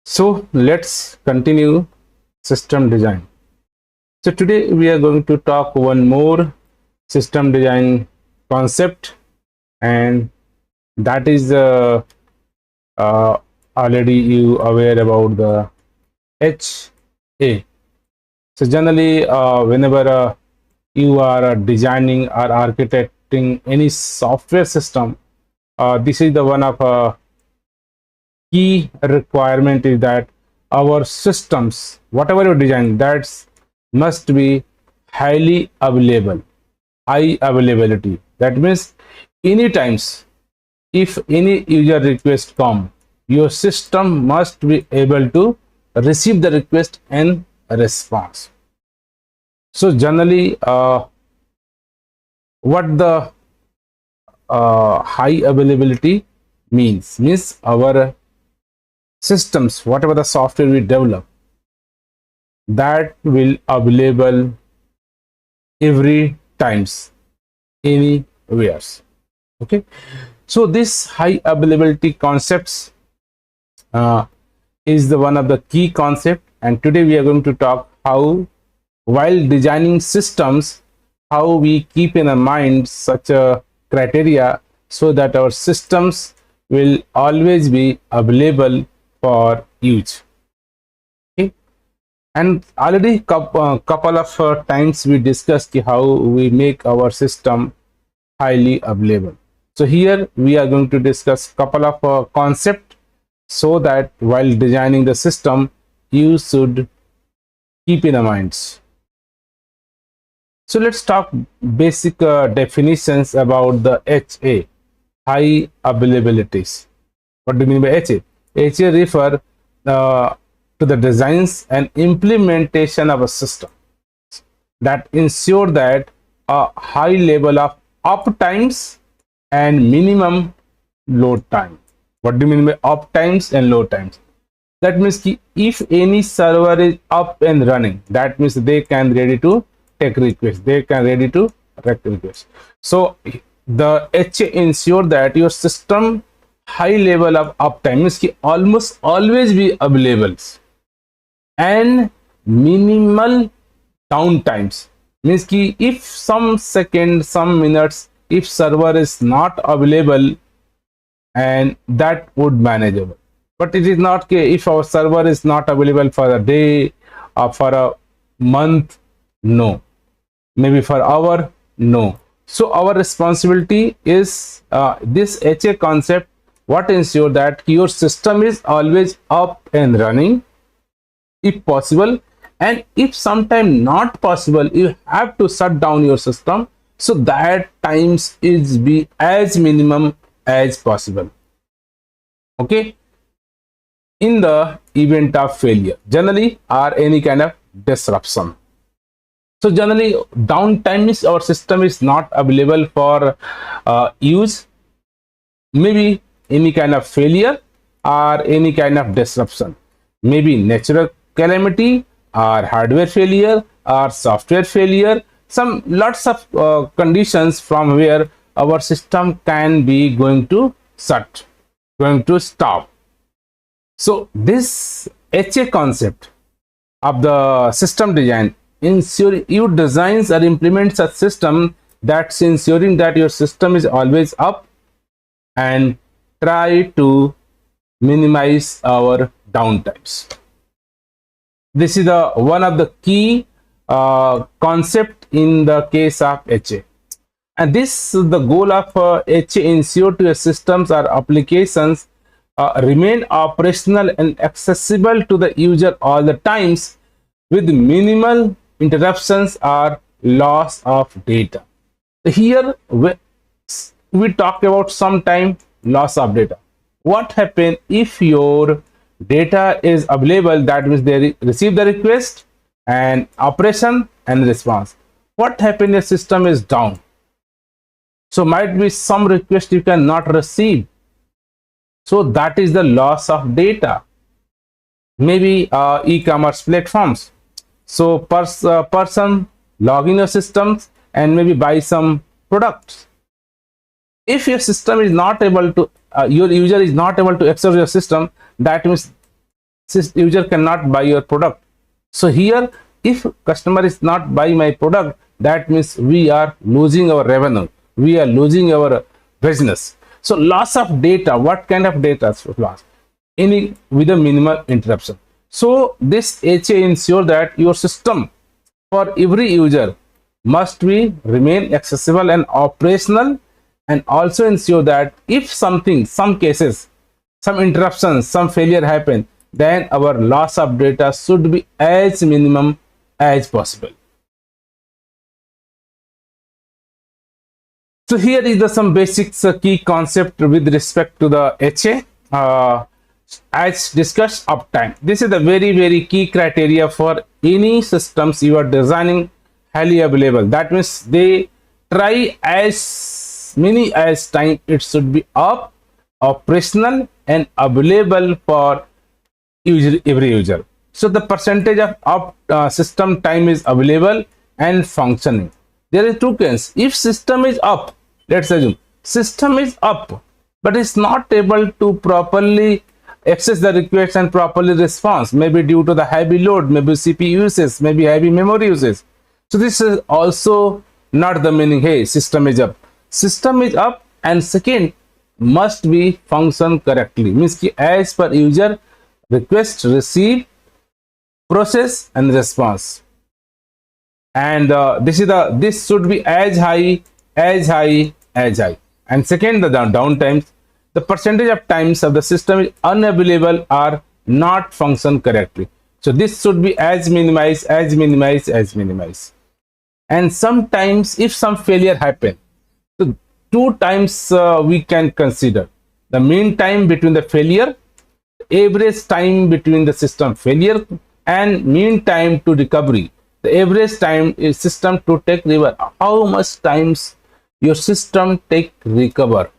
So let's continue system design. So today we are going to talk one more system design concept, and that is uh, already you aware about the HA. So generally, whenever you are designing or architecting any software system, this is the one of key requirement is that our systems, whatever you design, that must be highly available, high availability. That means any times if any user request come, your system must be able to receive the request and response. So generally, what the high availability means our systems, whatever the software we develop, that will available every times, anywhere. Okay, so this high availability concepts is the one of the key concept, and today we are going to talk how, while designing systems, how we keep in our mind such a criteria so that our systems will always be available for use. Okay, and already couple of times we discussed how we make our system highly available. So here we are going to discuss couple of concept so that while designing the system you should keep in mind. So let's talk basic definitions about the HA, high availabilities. What do you mean by HA? HA refer to the designs and implementation of a system that ensure that a high level of uptimes and minimum load time. What do you mean by uptimes and load times? That means if any server is up and running, that means they can ready to take requests, they can ready to rec requests. So the HA ensure that your system high level of uptime means almost always be available, and minimal downtimes means if some seconds, some minutes, if server is not available, and that would manageable. But it is not if our server is not available for a day or for a month, no, maybe for hour, no. So our responsibility is this HA concept, what ensure that your system is always up and running if possible, and if sometime not possible you have to shut down your system so that times is be as minimum as possible. Okay, in the event of failure generally or any kind of disruption. So generally downtime is our system is not available for use, maybe any kind of failure or any kind of disruption, maybe natural calamity or hardware failure or software failure, some lots of conditions from where our system can be going to stop. So this HA concept of the system design ensure you designs or implement such system that's ensuring that your system is always up and try to minimize our downtimes. This is the one of the key concept in the case of HA, and this is the goal of HA ensure to your systems or applications remain operational and accessible to the user all the times with minimal interruptions or loss of data. Here we talk about sometime loss of data. What happens if your data is available, that means they receive the request and operation and response. What happens if system is down? So might be some request you cannot receive, so that is the loss of data. Maybe e-commerce platforms, so person log in your systems and maybe buy some products. If your system is not able to your user is not able to access your system, that means user cannot buy your product. So here, if customer is not buy my product, that means we are losing our revenue, we are losing our business. So loss of data, what kind of data loss? Any with a minimal interruption. So this HA ensure that your system for every user must be remain accessible and operational, and also ensure that if something, some cases, some interruptions, some failure happen, then our loss of data should be as minimum as possible. So here is the some basics key concept with respect to the HA. As discussed, uptime. This is the very key criteria for any systems you are designing highly available. That means they try as many as time it should be up, operational and available for every user. So the percentage of system time is available and functioning. There is two cases. If system is up, let's assume system is up, but it's not able to properly access the request and properly response, maybe due to the heavy load, maybe CPU uses, maybe heavy memory uses. So this is also not the meaning, hey, system is up. System is up, and second, must be function correctly, means as per user request, receive, process and response. And this should be as high. And second, the downtime, the percentage of times of the system is unavailable or not function correctly. So this should be as minimized. And sometimes if some failure happen, so two times we can consider: the mean time between the failure, average time between the system failure, and mean time to recovery. The average time is system to take recover. How much times your system take recover?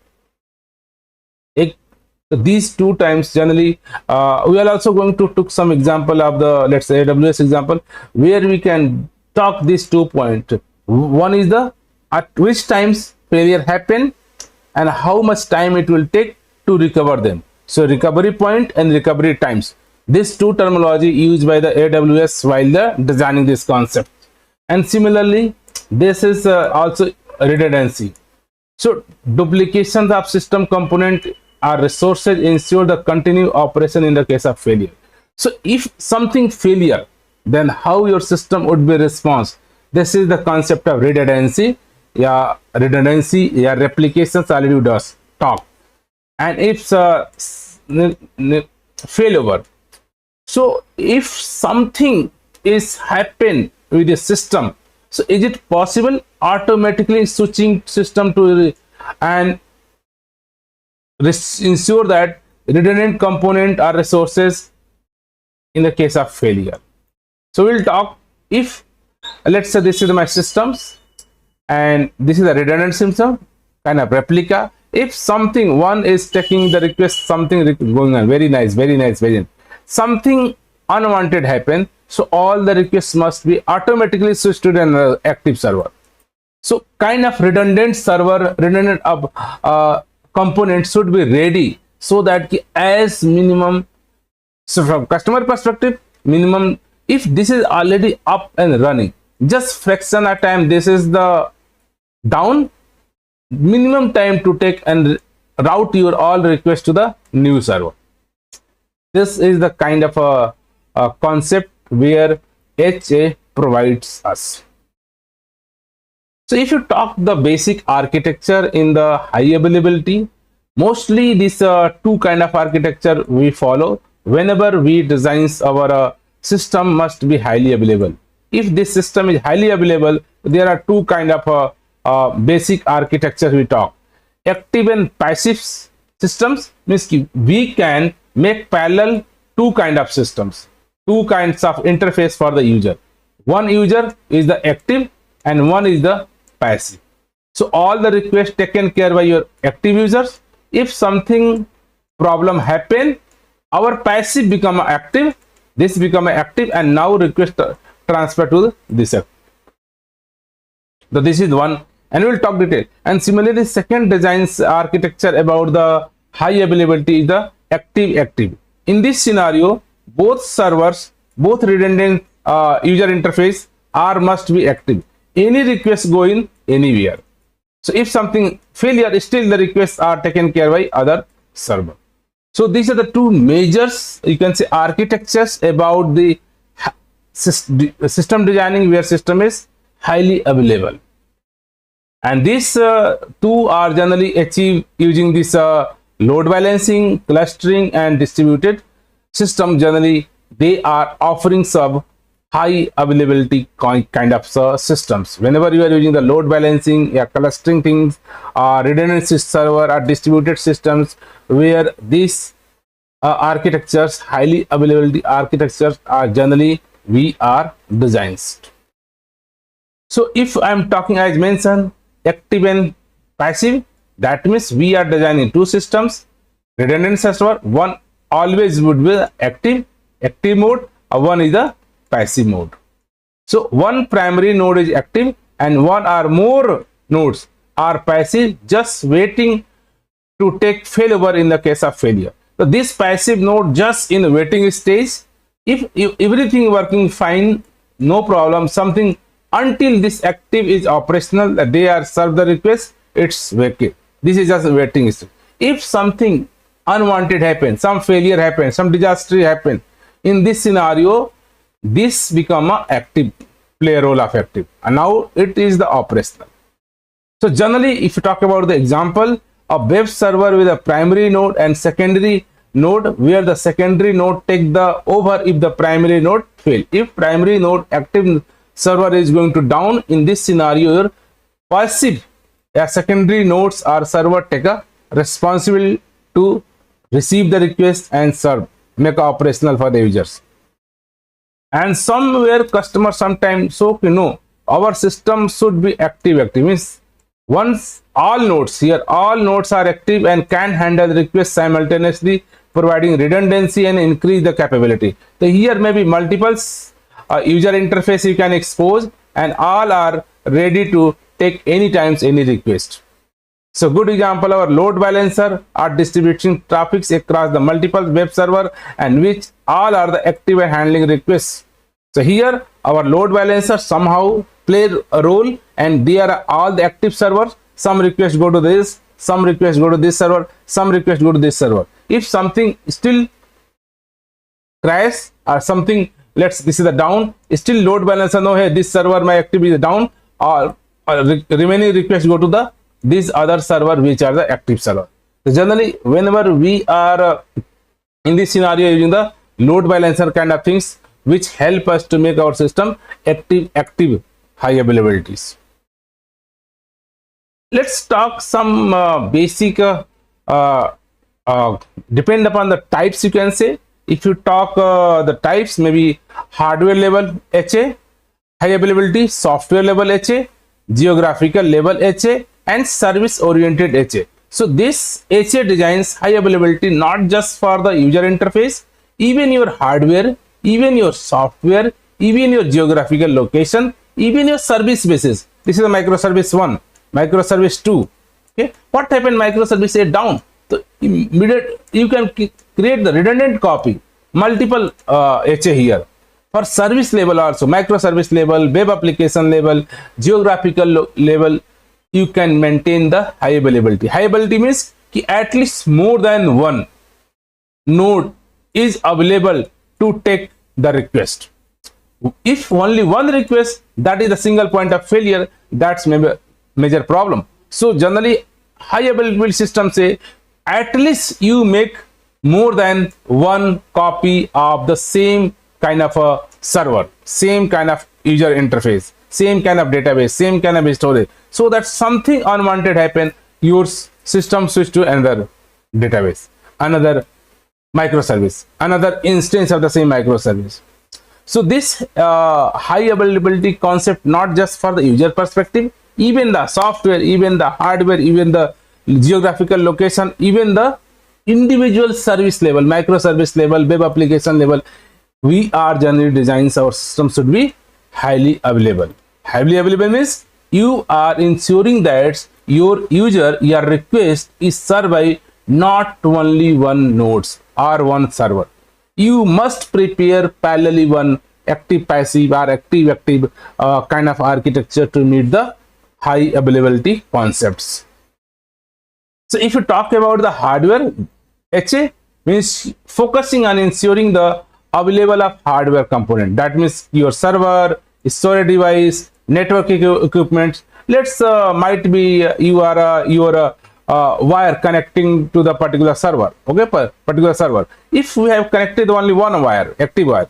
These two times generally, we are also going to took some example of the, let's say, AWS example, where we can talk these 2 points. One is the at which times failure happen and how much time it will take to recover them. So recovery point and recovery times, these two terminology used by the AWS while the designing this concept. And similarly, this is also redundancy. So duplications of system component or resources ensure the continued operation in the case of failure. So if something failure, then how your system would be response? This is the concept of redundancy. Replications already does talk. And if failover. So if something is happen with the system, so is it possible automatically switching system to and ensure that redundant component or resources in the case of failure? So we'll talk, if let's say this is my systems and this is a redundant system, kind of replica. If something one is taking the request, something going on, very nice, something unwanted happen, so all the requests must be automatically switched to an active server. So kind of redundant server, redundant component should be ready, so that as minimum, so from customer perspective, minimum, if this is already up and running, just fraction of time, this is the down, minimum time to take and route your all requests to the new server. This is the kind of a concept where HA provides us. So if you talk the basic architecture in the high availability, mostly this two kind of architecture we follow whenever we designs our system must be highly available. If this system is highly available, there are two kind of basic architecture we talk. Active and passive systems means we can make parallel two kind of systems, two kinds of interface for the user. One user is the active and one is the passive. So all the requests taken care by your active users. If something problem happen, our passive become active, this become active, and now request transfer to this active. So this is one, and we'll talk detail. And similarly, second designs architecture about the high availability is the active. In this scenario, both servers, both redundant user interface are must be active. Any request going anywhere. So if something failure, still the requests are taken care by other server. So these are the two measures, you can say, architectures about the system designing where system is highly available. And these two are generally achieved using this load balancing, clustering, and distributed system. Generally, they are offering some high availability kind of systems. Whenever you are using the load balancing, clustering things, redundant server or distributed systems, where these architectures, highly availability architectures, are generally we are designs. So if I'm talking, as mentioned, active and passive, that means we are designing two systems. Redundant server, one always would be active mode, or one is the passive mode. So one primary node is active and one or more nodes are passive, just waiting to take failover in the case of failure. So this passive node just in waiting stage. If everything working fine, no problem, something until this active is operational, that they are serve the request, it's vacant. This is just waiting stage. If something unwanted happens, some failure happens, some disaster happens, in this scenario, this become a active, play a role of active, and now it is the operational. So generally, if you talk about the example, a web server with a primary node and secondary node, where the secondary node take the over if the primary node fail. If primary node active server is going to down, in this scenario, your passive secondary nodes or server take a responsibility to receive the request and serve, make a operational for the users. And somewhere customer sometimes, so you know, our system should be active means once all nodes here, all nodes are active and can handle requests simultaneously, providing redundancy and increase the capability. So here maybe multiples user interface you can expose, and all are ready to take any times any request. So good example, our load balancer are distributing traffics across the multiple web server, and which all are the active and handling requests. So here our load balancer somehow play a role, and they are all the active servers. Some requests go to this, some requests go to this server, some requests go to this server. If something still crash or something, this is the down, still load balancer know, hey, this server my active is down, or remaining requests go to this other server which are the active server. So generally, whenever we are in this scenario using the load balancer kind of things, which help us to make our system active high availabilities. Let's talk some basic depend upon the types, you can say. If you talk the types, maybe hardware level HA, high availability, software level HA, geographical level HA, and service oriented HA. So this HA designs high availability not just for the user interface, even your hardware, even your software, even your geographical location, even your service bases. This is a microservice 1, microservice 2. Okay, what happened? Microservice 8 down. So immediate you can create the redundant copy, multiple HA here. For service level also, microservice level, web application level, geographical level, you can maintain the high availability. High availability means at least more than one node is available to take the request. If only one request, that is the single point of failure, that's maybe major problem. So generally, high availability system say at least you make more than one copy of the same kind of a server, same kind of user interface, same kind of database, same kind of storage, so that something unwanted happen, your system switch to another database, another microservice, another instance of the same microservice. So this high availability concept not just for the user perspective, even the software, even the hardware, even the geographical location, even the individual service level, microservice level, web application level, we are generally designs our system should be highly available. Highly available means you are ensuring that your request is served by not only one nodes or one server. you must prepare parallelly one active passive or active active kind of architecture to meet the high availability concepts. So if you talk about the hardware, HA means focusing on ensuring the available of hardware component. That means your server, storage device, network equipment. Let's might be you are your wire connecting to the particular server. Okay, particular server. If we have connected only one wire, active wire,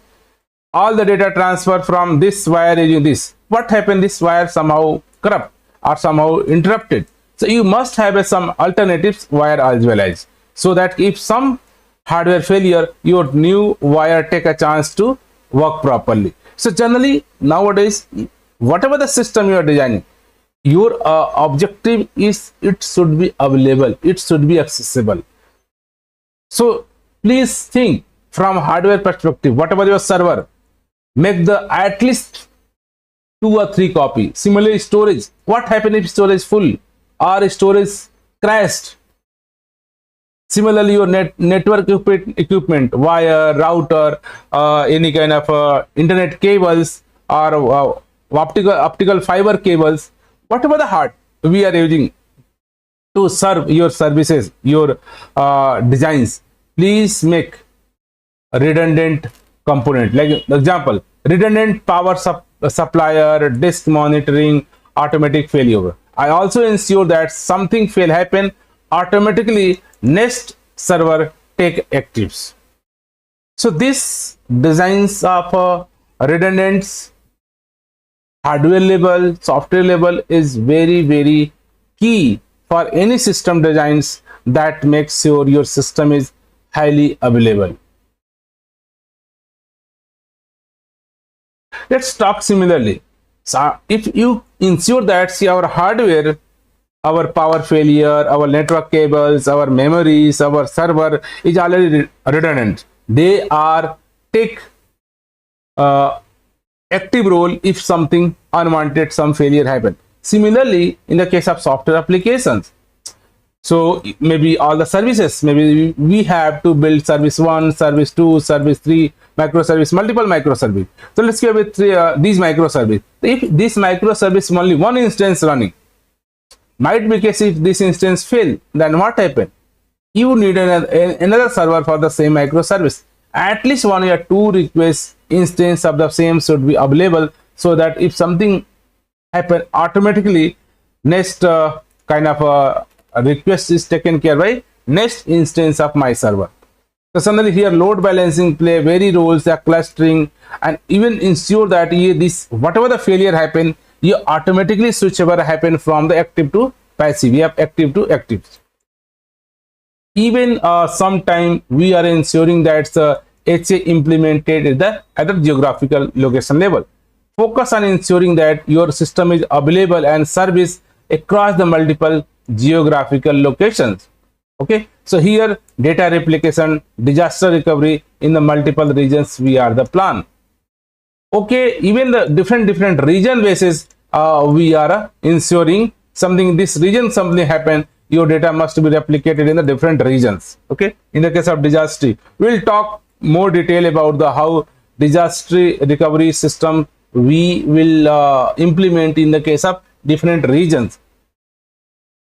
all the data transfer from this wire is this. What happened? This wire somehow corrupt or somehow interrupted. So you must have some alternatives wire as well as, so that if some hardware failure, your new wire take a chance to work properly. So generally nowadays, whatever the system you are designing, your objective is it should be available, it should be accessible. So please think from hardware perspective, whatever your server, make the at least 2 or 3 copy. Similarly, storage, what happens if storage full or storage crashed? Similarly, your network equipment, wire, router, any kind of internet cables or optical fiber cables, whatever the hard we are using to serve your services, your designs, please make a redundant component. Like example, redundant power supplier, disk monitoring, automatic failover. I also ensure that something fail happen, automatically next server take actives. So this designs of redundant hardware level, software level is very key for any system designs that makes sure your system is highly available. Let's talk similarly. So if you ensure that our hardware, our power failure, our network cables, our memories, our server is already redundant, they are take active role if something unwanted, some failure happen. Similarly, in the case of software applications, so maybe all the services, maybe we have to build service 1, service 2, service 3, microservice, multiple microservice. So let's go with these microservice. If this microservice only one instance running, might be case if this instance fail, then what happen? You need another server for the same microservice. At least 1 or 2 request instance of the same should be available, so that if something happen, automatically next kind of request is taken care by next instance of my server. So suddenly here load balancing play very roles, clustering, and even ensure that this whatever the failure happen, you automatically switch over happen from the active to passive. We have active to active. Even sometime we are ensuring that HA implemented at the geographical location level. Focus on ensuring that your system is available and service across the multiple geographical locations. Okay, so here data replication, disaster recovery in the multiple regions we are the plan. Okay, even the different region basis we are ensuring something, this region something happen, your data must be replicated in the different regions. Okay, in the case of disaster, we'll talk more detail about the how disaster recovery system we will implement in the case of different regions.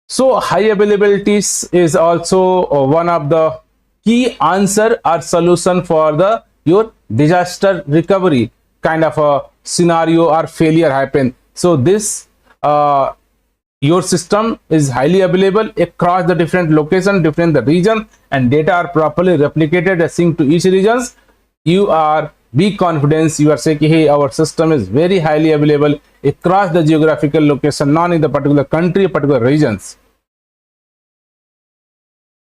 So high availabilities is also one of the key answer or solution for the your disaster recovery kind of a scenario or failure happen. So this your system is highly available across the different location, different region, and data are properly replicated and synced to each regions. You are be confidence, you are saying, hey, our system is very highly available across the geographical location, not in the particular country, particular regions.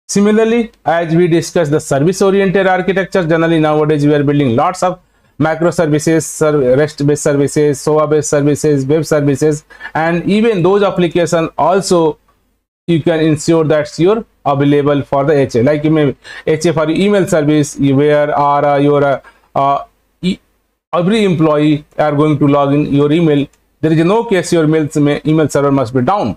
Similarly, as we discussed the service oriented architecture, generally nowadays we are building lots of microservices, REST based services, SOA based services, web services, and even those applications also you can ensure that you're available for the HA. Like you may HA for email service, where are your every employee are going to log in your email. There is no case your email server must be down.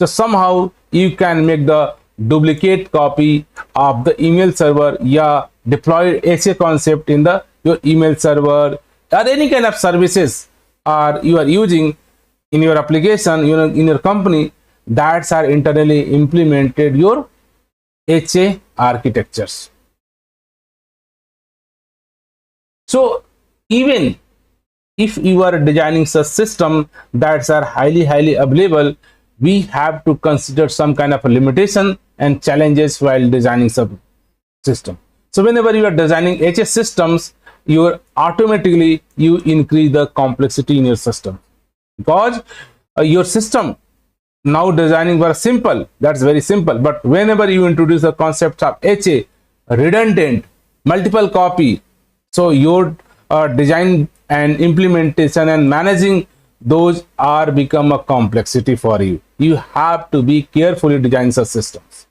So somehow you can make the duplicate copy of the email server, yeah, deploy HA concept in the your email server or any kind of services or you are using in your application, in your company, that's are internally implemented your HA architectures. So even if you are designing such system that are highly available, we have to consider some kind of a limitation and challenges while designing some system. So whenever you are designing HA systems, you automatically you increase the complexity in your system, because your system now designing were simple, that's very simple, but whenever you introduce the concept of HA, redundant, multiple copy, so your design and implementation and managing those are become a complexity for you. You have to be carefully design such systems.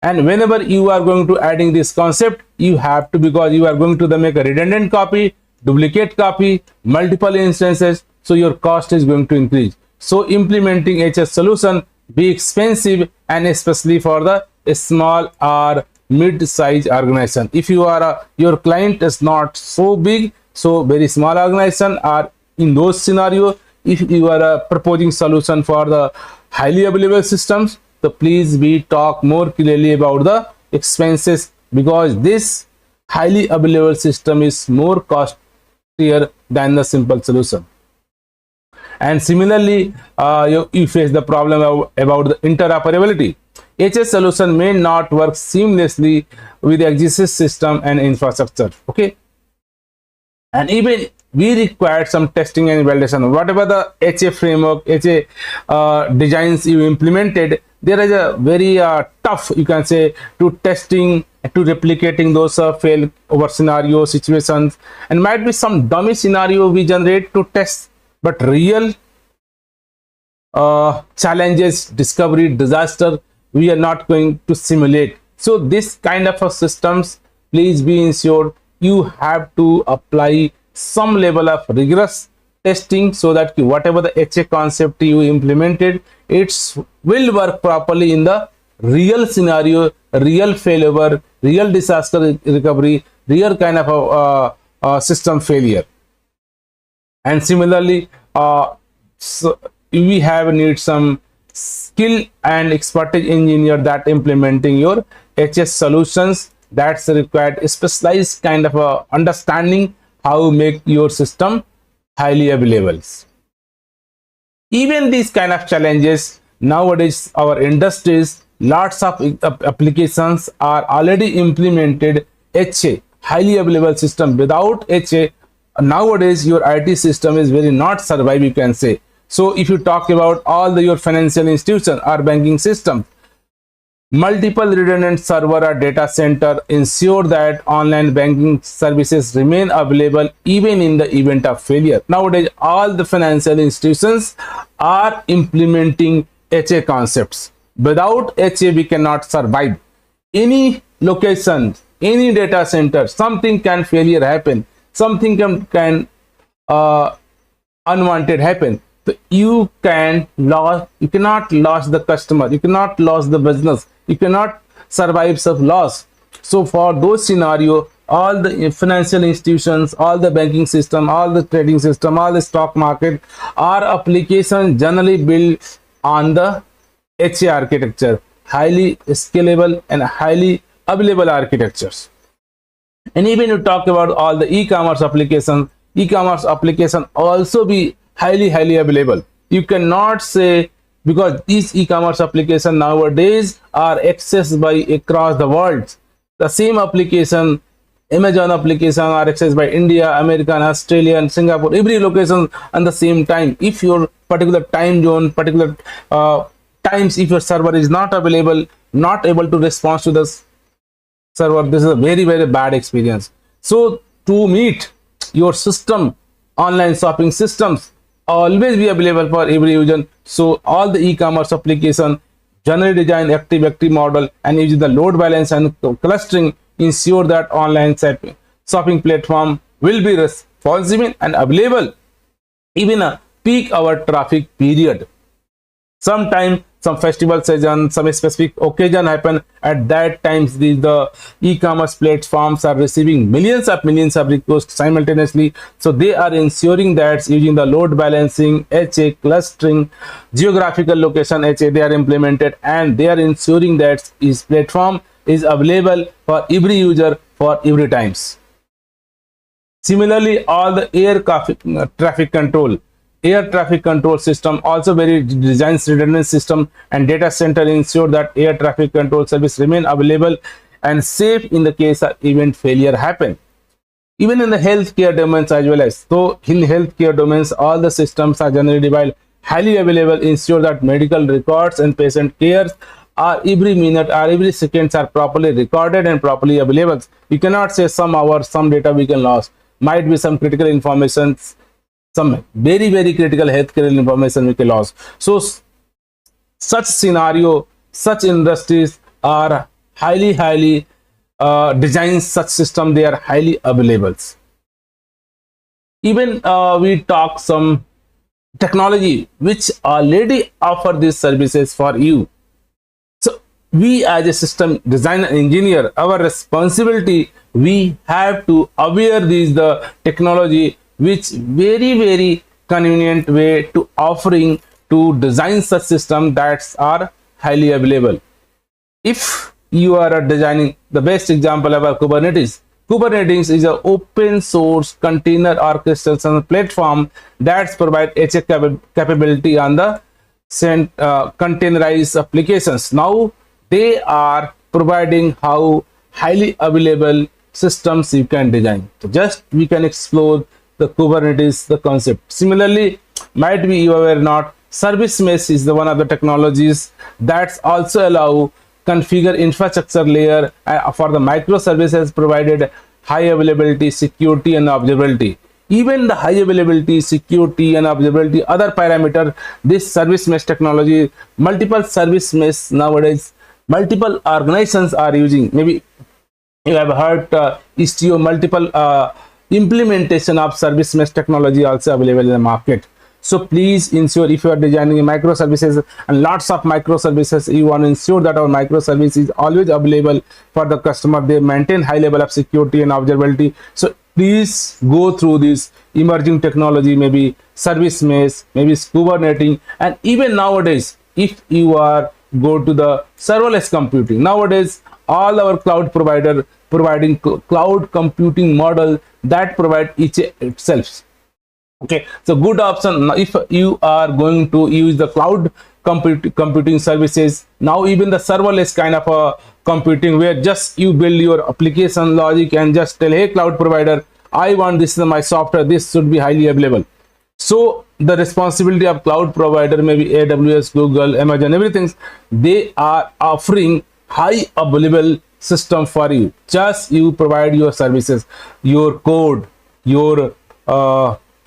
And whenever you are going to adding this concept, you have to, because you are going to make a redundant copy, duplicate copy, multiple instances, so your cost is going to increase. So implementing HS solution be expensive, and especially for the small or mid-size organization. If you are your client is not so big, so very small organization, or in those scenario, if you are proposing solution for the highly available systems, so please we talk more clearly about the expenses, because this highly available system is more costlier than the simple solution. And similarly, you face the problem about the interoperability. HS solution may not work seamlessly with the existing system and infrastructure. Okay, and even we required some testing and validation. Whatever the HA framework, HA designs you implemented, there is a very tough, you can say, to testing, to replicating those fail over scenario situations, and might be some dummy scenario we generate to test, but real challenges, discovery, disaster, we are not going to simulate. So this kind of a systems, please be ensured you have to apply some level of rigorous testing, so that whatever the HA concept you implemented, it will work properly in the real scenario, real failure, real disaster recovery, real kind of a system failure. And similarly, so we have need some skill and expertise engineer that implementing your HS solutions, that's required specialized kind of a understanding how make your system highly available. Even these kind of challenges nowadays, our industries, lots of applications are already implemented HA, highly available system. Without HA, nowadays your IT system is very not survive, you can say. So if you talk about all your financial institution or banking system, multiple redundant server or data center ensure that online banking services remain available even in the event of failure. Nowadays, all the financial institutions are implementing HA concepts. Without HA, we cannot survive. Any location, any data center, something can failure happen, something can unwanted happen. So you cannot lose the customer, you cannot lose the business, you cannot survive some loss. So for those scenario, all the financial institutions, all the banking system, all the trading system, all the stock market, our application generally built on the HA architecture, highly scalable and highly available architectures. And even you talk about all the e-commerce applications, e-commerce application also be highly available. You cannot say, because these e-commerce applications nowadays are accessed by across the world. The same application, Amazon application, are accessed by India, American, Australian, Singapore, every location at the same time. If your particular time zone, particular times, if your server is not available, not able to respond to the server, this is a very bad experience. So to meet your system, online shopping systems always be available for every user. So all the e-commerce application generally design active model and using the load balance and clustering ensure that online shopping platform will be responsive and available even a peak hour traffic period. Sometimes some festival season, some specific occasion happen, at that times the e-commerce platforms are receiving millions of requests simultaneously. So they are ensuring that using the load balancing, HA, clustering, geographical location HA, they are implemented, and they are ensuring that this platform is available for every user for every times. Similarly, all the air traffic control system, also very designs redundant system, and data center ensure that air traffic control service remain available and safe in the case of event failure happen. Even in the healthcare domains as well as, so in healthcare domains, all the systems are generally developed highly available, ensure that medical records and patient cares are every minute or every seconds are properly recorded and properly available. You cannot say some hours, some data we can lose. Might be some critical information, some very critical healthcare information we can lose. So such scenario, such industries are highly design such system, they are highly available. Even we talk some technology which already offer these services for you. So we as a system designer engineer, our responsibility, we have to aware these the technology which very convenient way to offering to design such system that are highly available. If you are designing, the best example about Kubernetes. Kubernetes is an open source container orchestration platform that provides HA capability on the containerized applications. Now they are providing how highly available systems you can design. So just we can explore the Kubernetes, the concept. Similarly, might be you are not, service mesh is the one of the technologies that's also allow configure infrastructure layer for the microservices, provided high availability, security and observability. Even the high availability, security and observability, other parameter, this service mesh technology, multiple service mesh nowadays, multiple organizations are using. Maybe you have heard Istio, multiple implementation of service mesh technology also available in the market. So please ensure, if you are designing microservices and lots of microservices, you want to ensure that our microservice is always available for the customer. They maintain high level of security and observability. So please go through this emerging technology, maybe service mesh, maybe Kubernetes, and even nowadays, if you are go to the serverless computing, nowadays all our cloud provider providing cloud computing model that provide each itself. Okay, so good option. If you are going to use the cloud computing services, now even the serverless kind of a computing, where just you build your application logic and just tell, hey cloud provider, I want this is my software, this should be highly available. So the responsibility of cloud provider, maybe AWS, Google, Amazon, everything, they are offering high available system for you. Just you provide your services, your code, your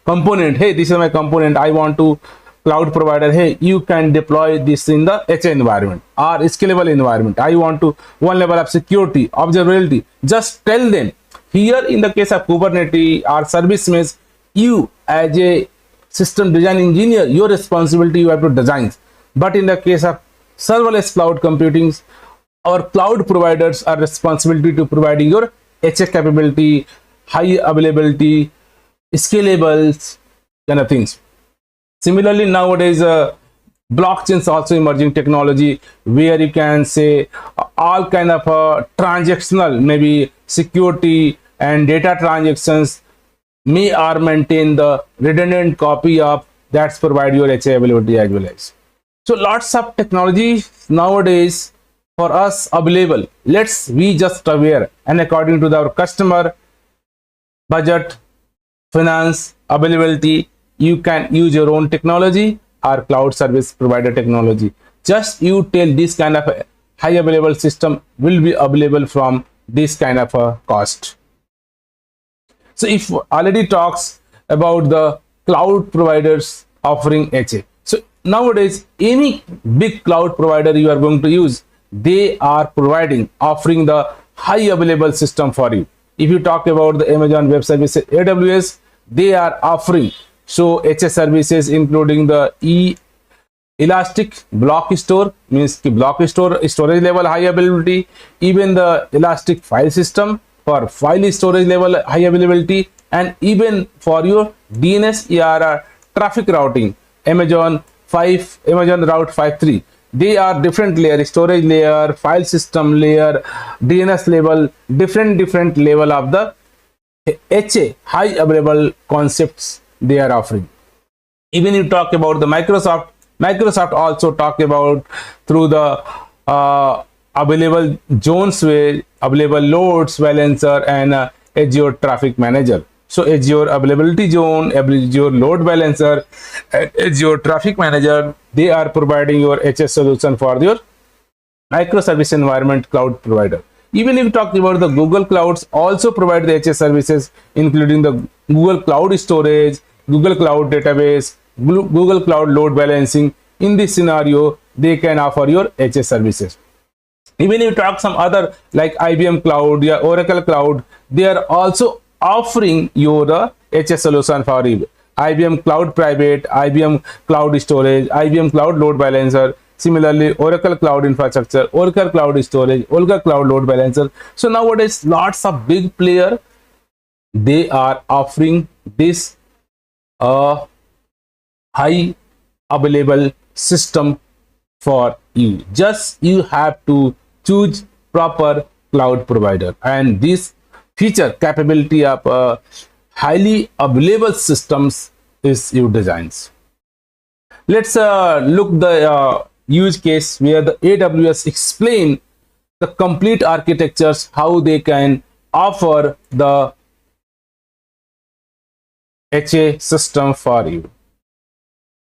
component. Hey, this is my component, I want to, cloud provider, hey, you can deploy this in the HA environment or scalable environment. I want to one level of security, observability. Just tell them. Here in the case of Kubernetes or service mesh, you as a system design engineer, your responsibility, you have to design. But in the case of serverless cloud computing, our cloud providers are responsibility to providing your HA capability, high availability, scalables kind of things. Similarly, nowadays blockchain is also emerging technology, where you can say all kind of transactional, maybe security and data transactions may or maintain the redundant copy of that's provide your HA availability as well as. So lots of technology nowadays for us available. Let's be just aware, and according to our customer budget, finance, availability, you can use your own technology or cloud service provider technology. Just you tell this kind of a high available system will be available from this kind of a cost. So if already talks about the cloud providers offering HA. So nowadays any big cloud provider you are going to use, they are providing, offering the high available system for you. If you talk about the Amazon Web Services, AWS, they are offering so HA services including the elastic block store, means ki block store storage level high availability, even the elastic file system for file storage level high availability, and even for your DNS or traffic routing, Amazon Route 53. They are different layer, storage layer, file system layer, DNS level, different level of the HA high available concepts they are offering. Even you talk about the Microsoft also talk about through the available zones where available loads balancer and Azure traffic manager. So Azure availability zone, Azure load balancer, and Azure traffic manager, they are providing your HS solution for your microservice environment cloud provider. Even if you talk about the Google clouds also provide the HS services, including the Google Cloud Storage, Google Cloud Database, Google Cloud Load Balancing. In this scenario, they can offer your HS services. Even if you talk some other like IBM Cloud, yeah, Oracle Cloud, they are also offering your HS solution for you. IBM Cloud Private, IBM Cloud Storage, IBM Cloud Load Balancer. Similarly, Oracle Cloud Infrastructure, Oracle Cloud Storage, Oracle Cloud Load Balancer. So nowadays, lots of big player, they are offering this high available system for you. Just you have to choose proper cloud provider, and this feature capability of highly available systems is your designs. Let's look the use case where the AWS explain the complete architectures, how they can offer the HA system for you.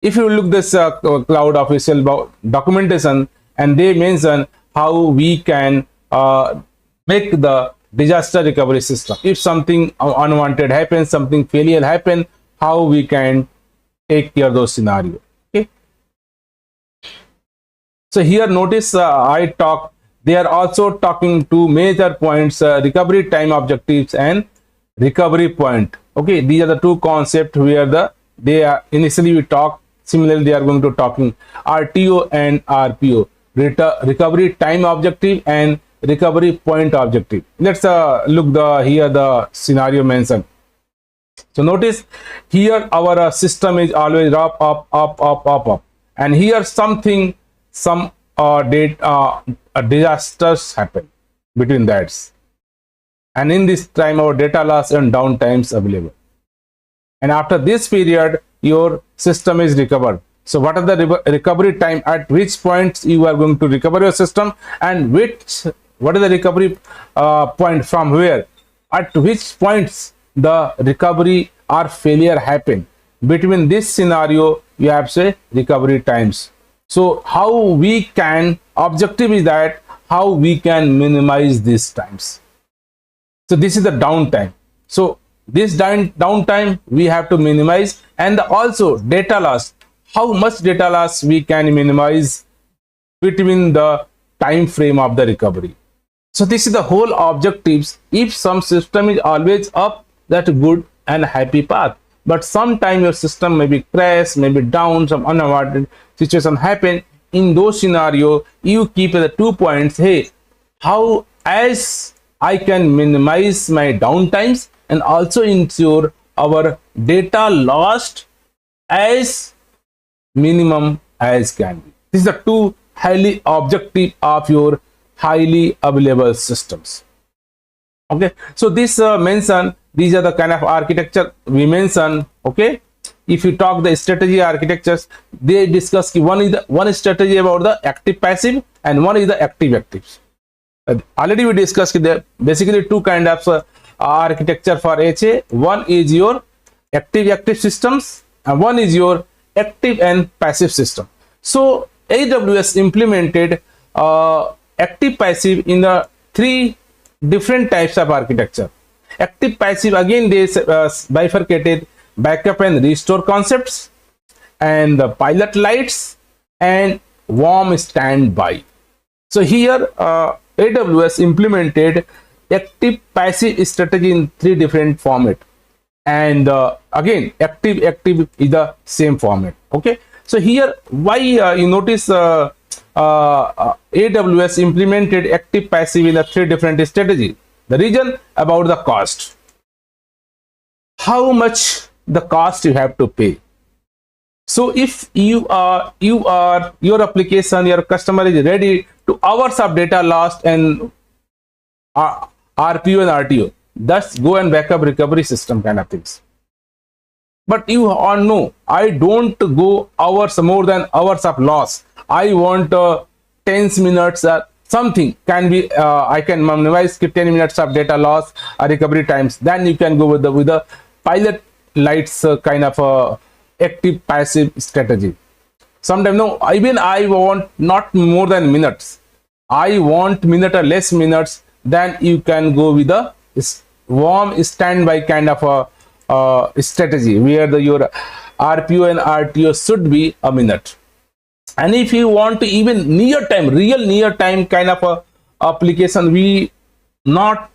If you look this cloud official documentation, and they mention how we can make the disaster recovery system. If something unwanted happens, something failure happen, how we can take care of those scenarios. Okay. So here notice they are also talking two major points, recovery time objectives and recovery point. Okay, these are the two concepts where they are initially we talk. Similarly, they are going to talking RTO and RPO, recovery time objective and recovery point objective. Let's look here the scenario mentioned. So notice here our system is always up, and here some disasters happen between that, and in this time our data loss and downtimes available, and after this period your system is recovered. So what are the recovery time, at which points you are going to recover your system, and what is the recovery point from where, at which points the recovery or failure happen. Between this scenario you have say recovery times. So how we can, objective is that how we can minimize these times. So this is the downtime. So this downtime we have to minimize, and also data loss, how much data loss we can minimize between the time frame of the recovery. So this is the whole objectives. If some system is always up, that's a good and happy path, but sometime your system may be crash, maybe down, some unavoided situation happen. In those scenario you keep the 2 points. Hey, how as I can minimize my downtimes and also ensure our data lost as minimum as can be. These are two highly objective of your highly available systems. Okay, so this mention, these are the kind of architecture we mention. Okay, if you talk the strategy architectures, they discuss one strategy about the active passive and one is the actives. Already we discussed there basically two kind of architecture for HA. One is your active systems and one is your active and passive system. So AWS implemented active passive in the three different types of architecture. Active passive, again they bifurcated backup and restore concepts, and the pilot lights and warm standby. So here AWS implemented active passive strategy in three different format, and again active is the same format. Okay, So here, why you notice AWS implemented active passive in a 3 different strategy. The reason about the cost. How much the cost you have to pay. So if your application, your customer is ready to hours of data lost and RPO and RTO, that's go and backup recovery system kind of things. But you all know, I don't go hours more than hours of loss. I want 10 minutes something can be I can minimize 10 minutes of data loss or recovery times. Then you can go with the pilot lights kind of active passive strategy. Sometimes no, even I want not more than minutes. I want minute or less minutes. Then you can go with the warm standby kind of a strategy where your RPO and RTO should be a minute. And if you want to even near time, real near time kind of a application, we not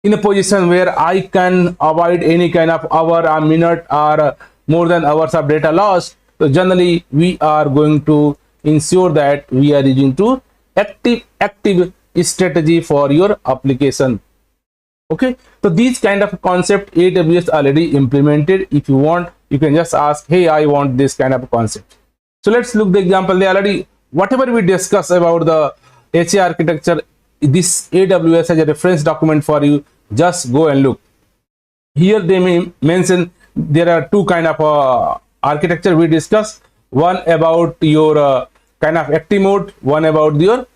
in a position where I can avoid any kind of hour or minute or more than hours of data loss. So generally we are going to ensure that we are using to active strategy for your application. Okay, so these kind of concept AWS already implemented. If you want, you can just ask, hey, I want this kind of concept. So let's look the example. They already, whatever we discuss about the HA architecture, this AWS has a reference document for you. Just go and look. Here they may mention there are 2 kind of architecture we discuss. One about your kind of active mode, one about your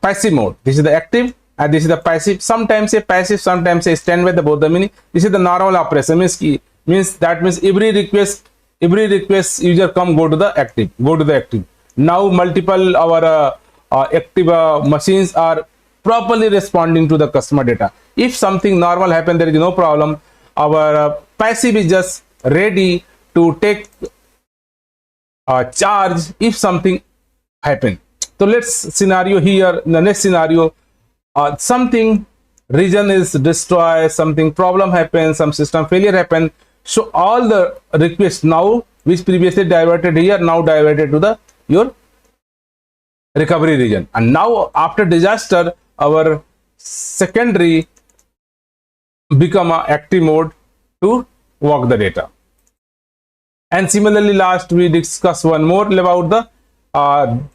passive mode. This is the active and this is the passive. Sometimes say passive, sometimes say standby, the both the meaning. This is the normal operation, means that means every request user come go to the active. Now multiple our active machines are properly responding to the customer data. If something normal happen, there is no problem. Our passive is just ready to take charge if something happen. So let's scenario here. In the next scenario, something region is destroyed, something problem happens, some system failure happen. So all the requests now which previously diverted here now diverted to your recovery region. And now after disaster, our secondary become a active mode to walk the data. And similarly, last we discuss one more about the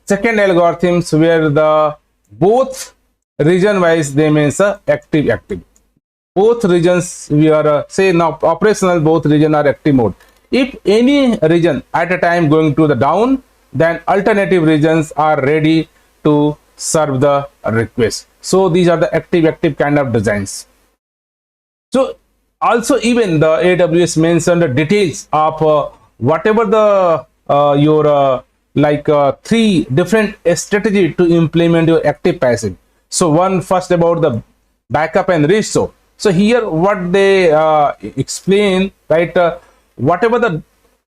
second algorithms where the both region wise they means active. Both regions we are say now operational, both region are active mode. If any region at a time going to the down, then alternative regions are ready to serve the request. So these are the active kind of designs. So also even the AWS mentioned the details of whatever the your 3 different strategy to implement your active passive. So one first about the backup and restore. So here what they explain, right, whatever the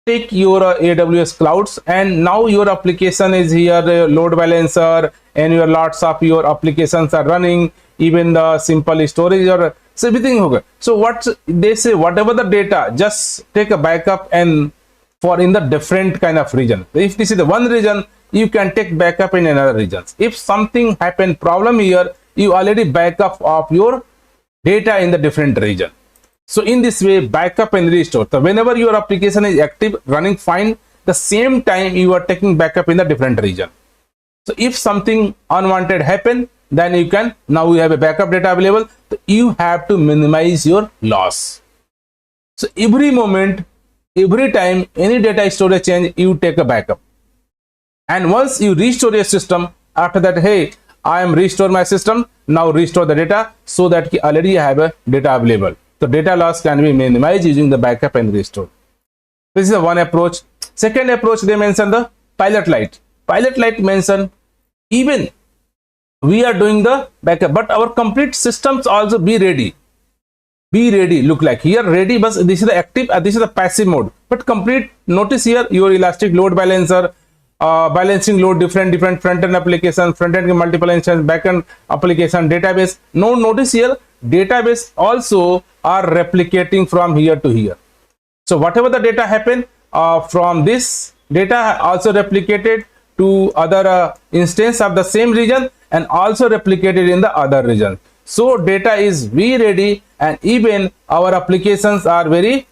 take your AWS clouds and now your application is here, load balancer and your lots of your applications are running, even the simple storage or so everything okay. So what they say, whatever the data, just take a backup and for in the different kind of region. If this is the one region, you can take backup in another regions. If something happen problem here, you already backup of your data in the different region. So in this way, backup and restore. So whenever your application is active, running fine, the same time you are taking backup in the different region. So if something unwanted happen, then you can, now you have a backup data available. So you have to minimize your loss. So every moment, every time any data storage change, you take a backup. And once you restore your system, after that, hey, I am restore my system, now restore the data so that you already have a data available. So data loss can be minimized using the backup and restore. This is the one approach. Second approach, they mentioned the pilot light. Pilot light mentioned even we are doing the backup, but our complete systems also be ready. Be ready, look like here ready, but this is the active and this is the passive mode. But complete, notice here your elastic load balancer, balancing load different front-end application, front-end multiple instance, back-end application, database. Now notice here database also are replicating from here to here. So whatever the data happen from this data also replicated to other instance of the same region and also replicated in the other region. So data is very ready, and even our applications are very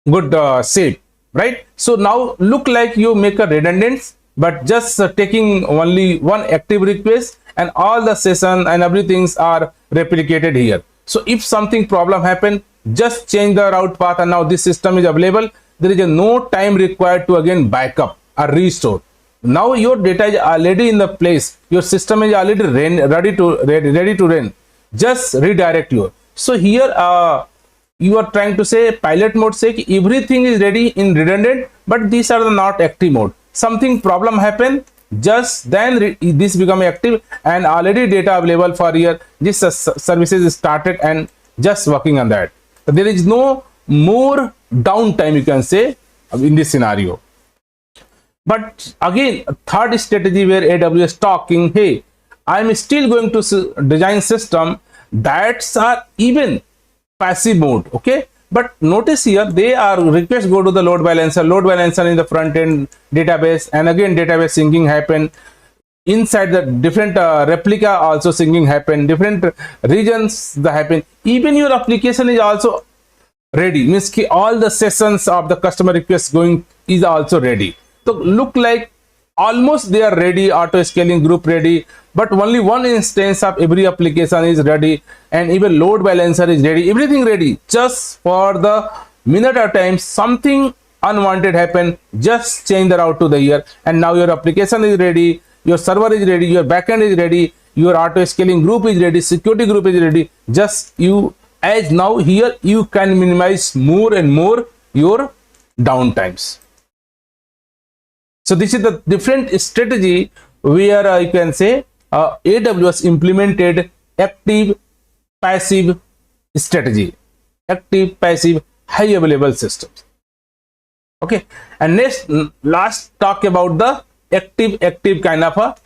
good shape, right? So now look like you make a redundant, but just taking only one active request and all the session and everything are replicated here. So if something problem happen, just change the route path and now this system is available. There is no time required to again backup or restore. Now your data is already in the place, your system is already ready to run. Just redirect your. So here you are trying to say pilot mode say everything is ready in redundant, but these are the not active mode. Something problem happen, just then this become active and already data available for here. This services is started and just working on that. So there is no more downtime, you can say, in this scenario. But again, a third strategy where AWS talking, hey, I'm still going to design system that's are even passive mode, okay? But notice here they are request go to the load balancer in the front end database, and again database syncing happen inside the different replica, also syncing happen, different regions that happen. Even your application is also ready, means all the sessions of the customer request going is also ready. So look like almost they are ready, auto scaling group ready, but only one instance of every application is ready, and even load balancer is ready, everything ready. Just for the minute or time something unwanted happen, just change the route to the here, and now your application is ready, your server is ready, your backend is ready, your auto scaling group is ready, security group is ready. Just you, as now here you can minimize more and more your downtimes. So this is the different strategy where you can say AWS implemented active passive strategy, active passive high available systems. Okay, and next last talk about the active kind of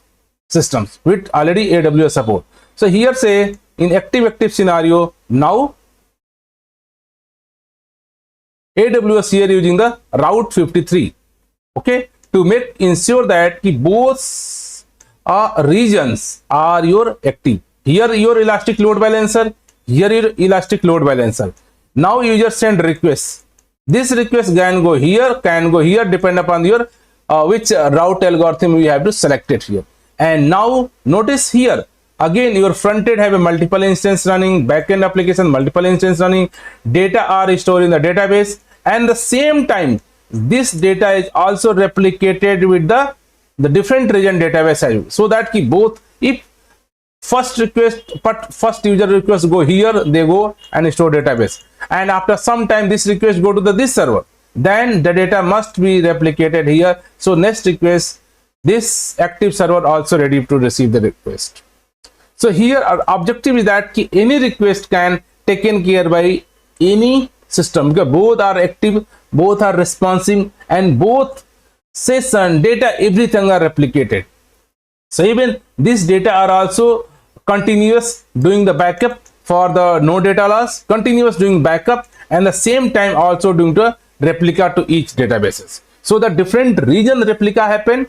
systems which already AWS support. So here say in active scenario, now AWS here using the route 53, okay, to make ensure that both regions are your active. Here your elastic load balancer, here your elastic load balancer. Now you just send requests. This request can go here, depend upon your which route algorithm we have to select it here. And now notice here again your front end have a multiple instance running, backend application multiple instance running, data are stored in the database, and the same time this data is also replicated with the different region database, so that both if first user request go here, they go and store database, and after some time this request go to this server, then the data must be replicated here. So next request, this active server also ready to receive the request. So here our objective is that any request can taken care by any system, because both are active, both are responsive, and both session data everything are replicated. So even this data are also continuous doing the backup for the no data loss, continuous doing backup, and the same time also doing the replica to each databases. So the different region replica happen,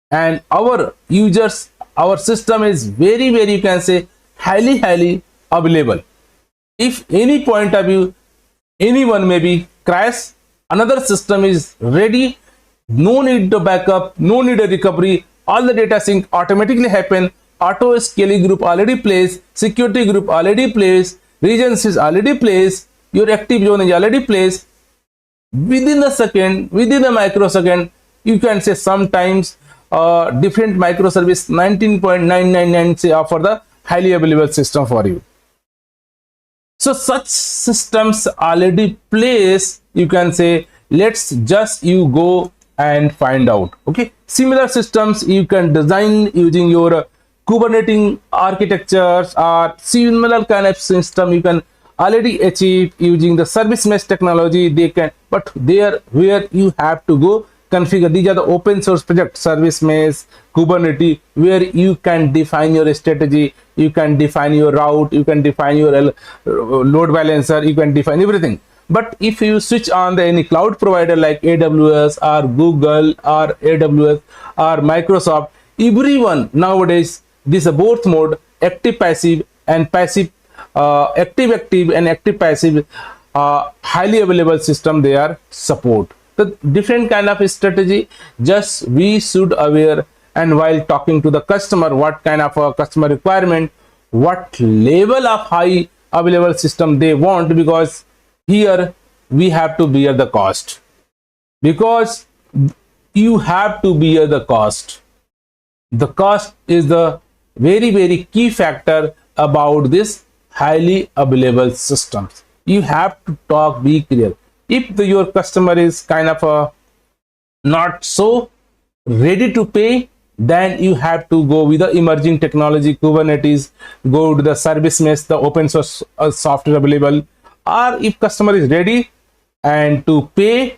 and our users, our system is very you can say highly available. If any point of view anyone maybe crash, another system is ready, no need to backup, no need a recovery, all the data sync automatically happen, auto scaling group already placed, security group already placed, regions is already placed, your active zone is already placed. Within a second, within a microsecond, you can say sometimes different microservice 19.999 say offer the highly available system for you. So such systems already placed, you can say, let's just you go and find out. Okay, similar systems you can design using your Kubernetes architectures, or similar kind of system you can already achieve using the service mesh technology. They can, but there where you have to go configure. These are the open source project, service mesh, Kubernetes, where you can define your strategy, you can define your route, you can define your load balancer, you can define everything. But if you switch on any cloud provider like AWS or Google or AWS or Microsoft, everyone nowadays, this both mode, active passive and passive, active and active passive, highly available system they are support. The different kind of strategy, just we should aware, and while talking to the customer, what kind of a customer requirement, what level of high available system they want, because here we have to bear the cost, because you have to bear the cost. The cost is the very key factor about this highly available systems. You have to talk, be clear. If your customer is kind of a not so ready to pay, then you have to go with the emerging technology, Kubernetes, go to the service mesh, the open source software available. Or if customer is ready and to pay,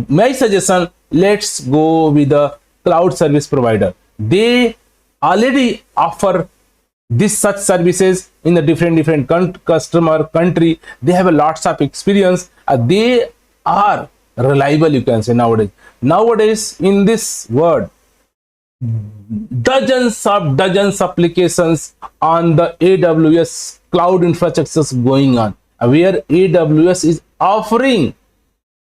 my suggestion, let's go with the cloud service provider. They already offer this such services in the different customer country. They have a lots of experience. They are reliable, you can say. Nowadays in this world, dozens applications on the AWS cloud infrastructures going on, where AWS is offering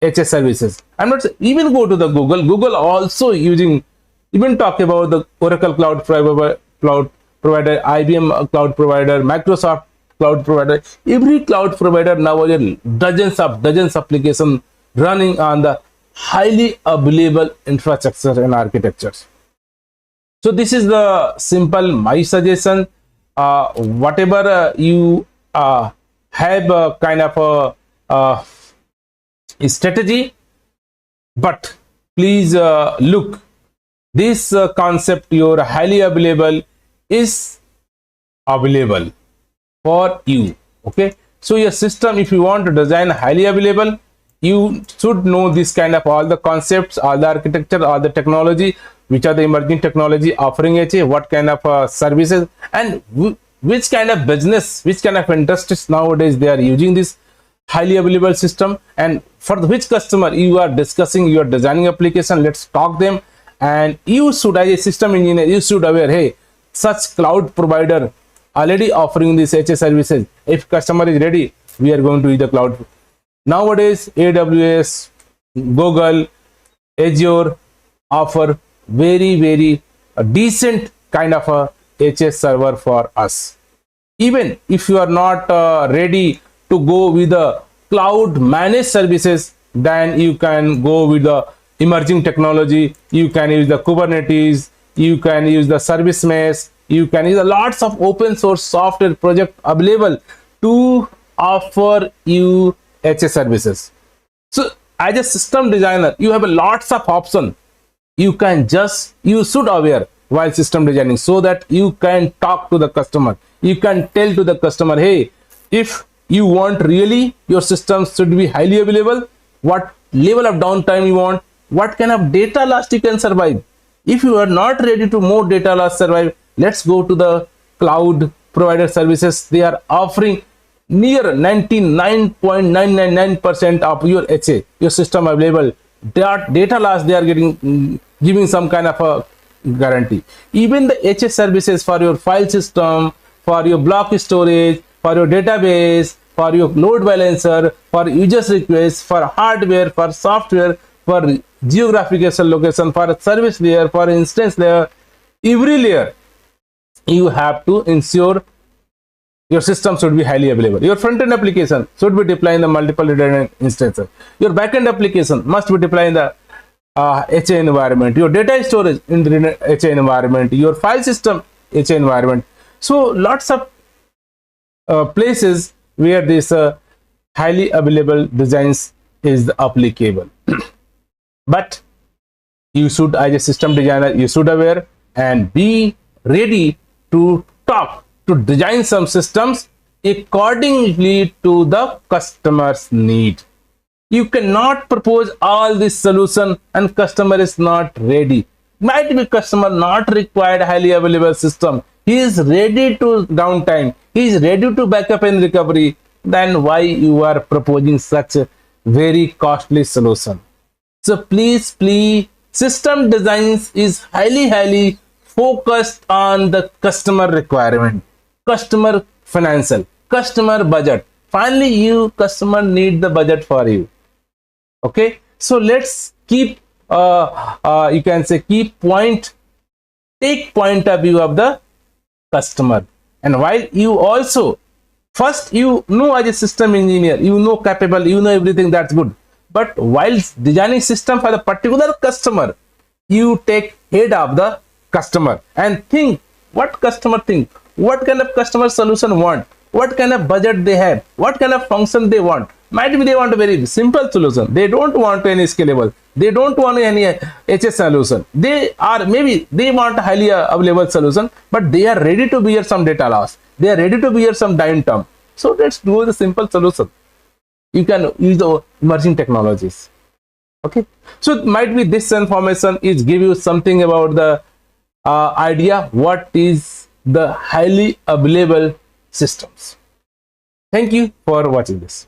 HA services. I'm not even go to the Google also using, even talk about the Oracle cloud provider, IBM cloud provider, Microsoft cloud provider. Every cloud provider nowadays, dozens applications running on the highly available infrastructure and architectures. So this is the simple my suggestion. Whatever you have a kind of a strategy, but please look, this concept, your highly available, is available for you. Okay, so your system, if you want to design highly available, you should know this kind of all the concepts, all the architecture, all the technology, which are the emerging technology offering HA, what kind of services, and which kind of business, which kind of industries nowadays they are using this highly available system, and for which customer you are discussing, you are designing application. Let's talk them, and you should, as a system engineer, you should aware, hey, such cloud provider already offering these HA services. If customer is ready, we are going to use the cloud. Nowadays AWS, Google, Azure offer very decent kind of a HA server for us. Even if you are not ready to go with the cloud managed services, then you can go with the emerging technology. You can use the Kubernetes, you can use the service mesh, you can use lots of open source software project available to offer you HA services. So as a system designer, you have a lots of options. You can just, you should aware while system designing, so that you can talk to the customer. You can tell to the customer, hey, if you want really your systems should be highly available, what level of downtime you want, what kind of data loss you can survive. If you are not ready to more data loss survive, let's go to the cloud provider services. They are offering near 99.999% of your HA, your system available. Data loss they are giving some kind of a guarantee. Even the HA services for your file system, for your block storage, for your database, for your load balancer, for users requests, for hardware, for software, for geographic HA location, for service layer, for instance layer, every layer you have to ensure your system should be highly available. Your front-end application should be deployed in the multiple redundant instances. Your back-end application must be deployed in the HA environment. Your data storage in the HA environment. Your file system HA environment. So lots of places where this highly available designs is applicable. But you should, as a system designer, you should aware and be ready to talk, to design some systems accordingly to the customer's need. You cannot propose all this solution and customer is not ready. Might be customer not required highly available system. He is ready to downtime. He is ready to backup and recovery. Then why you are proposing such a very costly solution? So please, system designs is highly focused on the customer requirement, customer financial, customer budget. Finally, you customer need the budget for you. Okay, so let's keep you can say take point of view of the customer. And while you also first, you know, as a system engineer, you know capable, you know everything, that's good. But while designing system for the particular customer, you take head of the customer and think what customer think, what kind of customer solution want, what kind of budget they have, what kind of function they want. Might be they want a very simple solution. They don't want any scalable. They don't want any HA solution. They are maybe they want a highly available solution, but they are ready to bear some data loss. They are ready to bear some downtime. So let's do the simple solution. You can use the emerging technologies. Okay, so it might be this information is give you something about the idea what is the highly available systems. Thank you for watching this.